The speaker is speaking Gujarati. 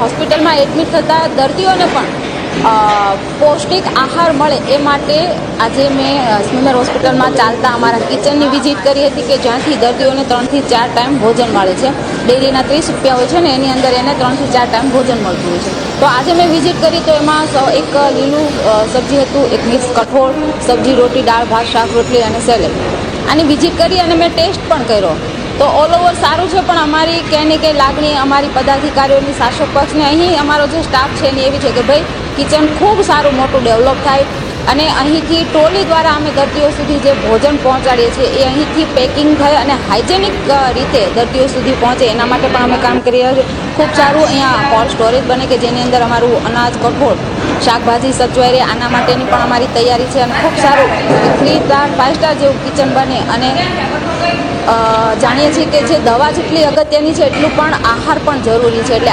હોસ્પિટલમાં એડમિટ થતા દર્દીઓને પણ પૌષ્ટિક આહાર મળે એ માટે આજે મેં સ્મીમેર હોસ્પિટલમાં ચાલતા અમારા કિચનની વિઝિટ કરી હતી કે જ્યાંથી દર્દીઓને 3 થી 4 ટાઈમ ભોજન મળે છે. ડેરીના 30 રૂપિયા હોય છે ને એની અંદર એને 3 થી 4 ટાઈમ ભોજન મળતું હોય છે. તો આજે મેં વિઝિટ કરી તો એમાં એક લીલું સબ્જી હતું, એક મિક્સ કઠોળ, સબ્જી, રોટી, દાળ, ભાત, શાક, રોટલી અને સેલેડ. આની વિઝિટ કરી અને મેં ટેસ્ટ પણ કર્યો. તો ઓલ ઓવર સારું છે, પણ અમારી ક્યાંય ને ક્યાંય લાગણી અમારી પદાધિકારીઓની, શાસક પક્ષને અહીં અમારો જે સ્ટાફ છે એની એવી છે કે ભાઈ કિચન ખૂબ સારું મોટું ડેવલપ થાય અને અહીંથી ટ્રોલી દ્વારા અમે દર્દીઓ સુધી જે ભોજન પહોંચાડીએ છીએ એ અહીંથી પેકિંગ થાય અને હાઇજેનિક રીતે દર્દીઓ સુધી પહોંચે એના માટે પણ અમે કામ કરી રહ્યા છીએ. ખૂબ સારું અહીંયા કોલ્ડ સ્ટોરેજ બને કે જેની અંદર અમારું અનાજ, કઠોળ, શાકભાજી સચવાઈ રહે આના માટેની પણ અમારી તૈયારી છે અને ખૂબ સારું 3 સ્ટાર 5 સ્ટાર જેવું કિચન બને. અને જાણીએ છીએ કે જે દવા જેટલી અગત્યની છે એટલું પણ આહાર પણ જરૂરી છે. એટલે